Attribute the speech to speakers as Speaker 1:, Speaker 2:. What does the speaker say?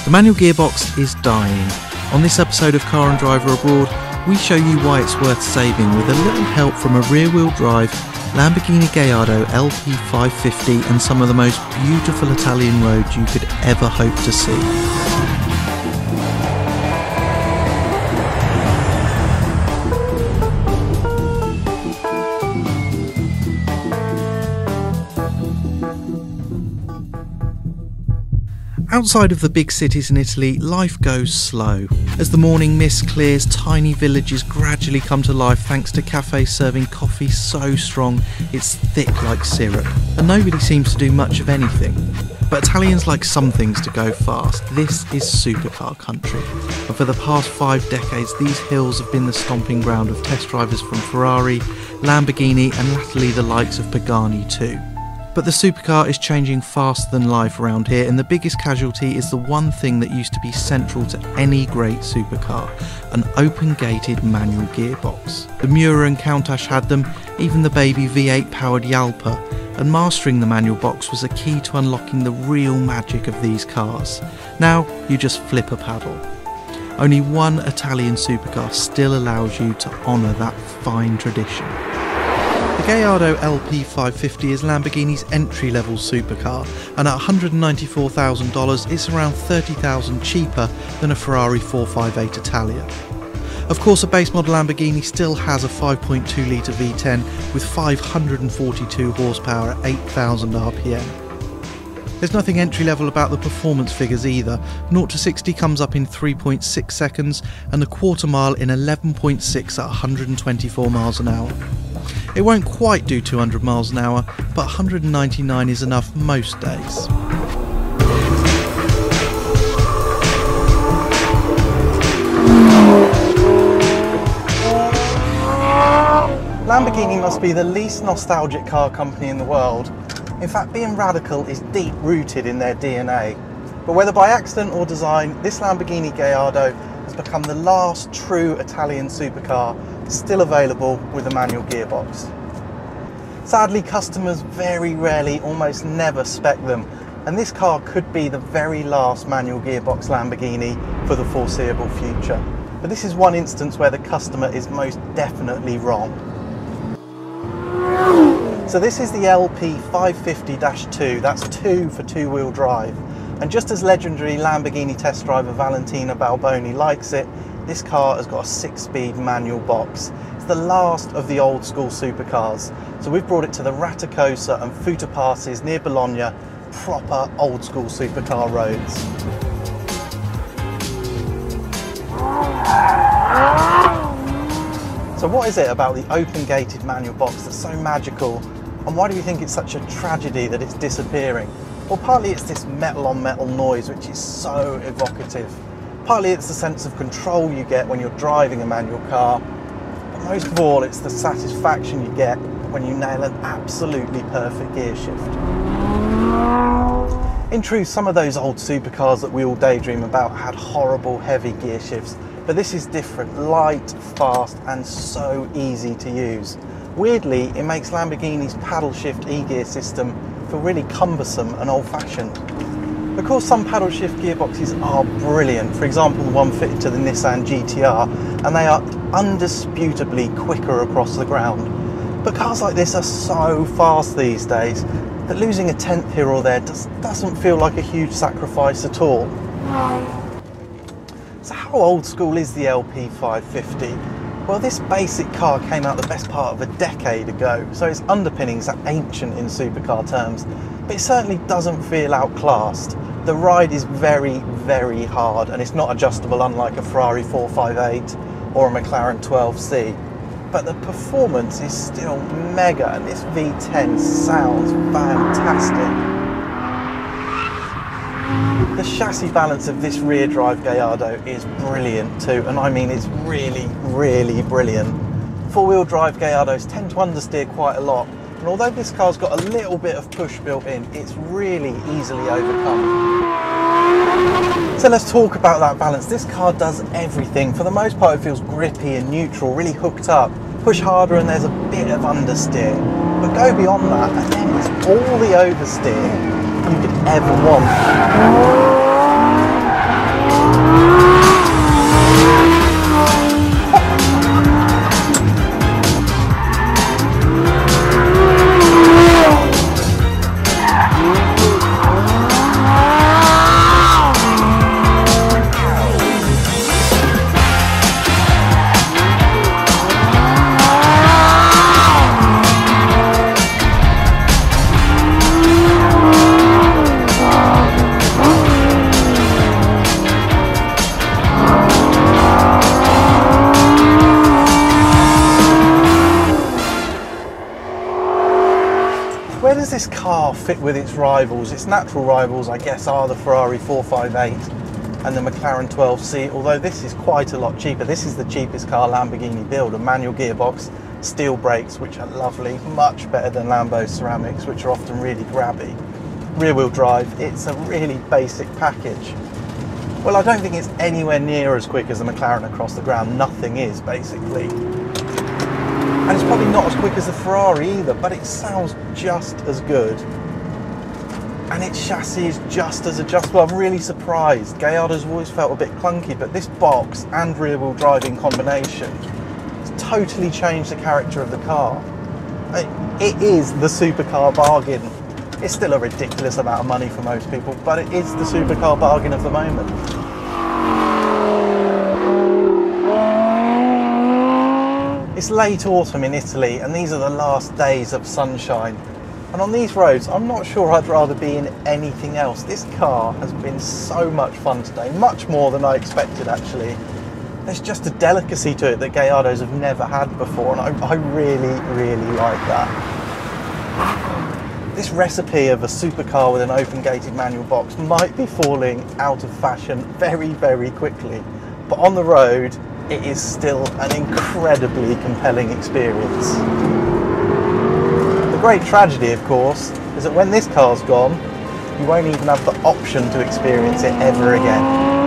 Speaker 1: The manual gearbox is dying. On this episode of Car and Driver Abroad, we show you why it's worth saving with a little help from a rear-wheel drive Lamborghini Gallardo LP550 and some of the most beautiful Italian roads you could ever hope to see. Outside of the big cities in Italy, life goes slow. As the morning mist clears, tiny villages gradually come to life thanks to cafes serving coffee so strong it's thick like syrup. And nobody seems to do much of anything. But Italians like some things to go fast. This is supercar country. And for the past 5 decades, these hills have been the stomping ground of test drivers from Ferrari, Lamborghini and latterly the likes of Pagani too. But the supercar is changing faster than life around here, and the biggest casualty is the one thing that used to be central to any great supercar, an open-gated manual gearbox. The Miura and Countach had them, even the baby V8 powered Jalpa, and mastering the manual box was a key to unlocking the real magic of these cars. Now you just flip a paddle. Only one Italian supercar still allows you to honour that fine tradition. The Gallardo LP550 is Lamborghini's entry-level supercar, and at $194,000 it's around $30,000 cheaper than a Ferrari 458 Italia. Of course, a base model Lamborghini still has a 5.2 litre V10 with 542 horsepower at 8,000 RPM. There's nothing entry-level about the performance figures either. 0 to 60 comes up in 3.6 seconds and a quarter mile in 11.6 at 124 miles an hour. It won't quite do 200 miles an hour, but 199 is enough most days. Lamborghini must be the least nostalgic car company in the world. In fact, being radical is deep rooted in their DNA. But whether by accident or design, this Lamborghini Gallardo has become the last true Italian supercar still available with a manual gearbox. Sadly, customers very rarely, almost never spec them, and this car could be the very last manual gearbox Lamborghini for the foreseeable future. But this is one instance where the customer is most definitely wrong. So this is the LP550-2, that's 2 for two-wheel drive. And just as legendary Lamborghini test driver Valentina Balboni likes it, this car has got a 6-speed manual box. It's the last of the old school supercars. So we've brought it to the Raticosa and Futa passes near Bologna, proper old school supercar roads. So what is it about the open-gated manual box that's so magical, and why do you think it's such a tragedy that it's disappearing? Well, partly it's this metal-on-metal noise which is so evocative. Partly it's the sense of control you get when you're driving a manual car, but most of all it's the satisfaction you get when you nail an absolutely perfect gear shift. In truth, some of those old supercars that we all daydream about had horrible heavy gear shifts, but this is different, light, fast and so easy to use. Weirdly, it makes Lamborghini's paddle shift e-gear system feel really cumbersome and old-fashioned. Of course, some paddle shift gearboxes are brilliant, for example the one fitted to the Nissan GTR, and they are undisputably quicker across the ground. But cars like this are so fast these days that losing a tenth here or there doesn't feel like a huge sacrifice at all. So how old school is the LP550? Well, this basic car came out the best part of a decade ago, so its underpinnings are ancient in supercar terms, but it certainly doesn't feel outclassed. The ride is very, very hard, and it's not adjustable unlike a Ferrari 458 or a McLaren 12C. But the performance is still mega, and this V10 sounds fantastic. The chassis balance of this rear drive Gallardo is brilliant too, and I mean it's really, really brilliant. Four-wheel drive Gallardos tend to understeer quite a lot, and although this car's got a little bit of push built in, it's really easily overcome. So let's talk about that balance. This car does everything. For the most part, it feels grippy and neutral, really hooked up. Push harder and there's a bit of understeer. But go beyond that and then it's all the oversteer you could ever want. Where does this car fit with its rivals? Its natural rivals, I guess, are the Ferrari 458 and the McLaren 12C, although this is quite a lot cheaper. This is the cheapest car Lamborghini build, a manual gearbox, steel brakes, which are lovely, much better than Lambo's ceramics, which are often really grabby. Rear wheel drive, it's a really basic package. Well, I don't think it's anywhere near as quick as the McLaren across the ground. Nothing is, basically. And it's probably not as quick as the Ferrari either, but it sounds just as good. And its chassis is just as adjustable. I'm really surprised. Gallardo's always felt a bit clunky, but this box and rear wheel drive in combination has totally changed the character of the car. It is the supercar bargain. It's still a ridiculous amount of money for most people, but it is the supercar bargain of the moment. It's late autumn in Italy, and these are the last days of sunshine. And on these roads, I'm not sure I'd rather be in anything else. This car has been so much fun today, much more than I expected actually. There's just a delicacy to it that Gallardo's have never had before, and I really, really like that. This recipe of a supercar with an open-gated manual box might be falling out of fashion very, very quickly, but on the road, it is still an incredibly compelling experience. The great tragedy, of course, is that when this car's gone, you won't even have the option to experience it ever again.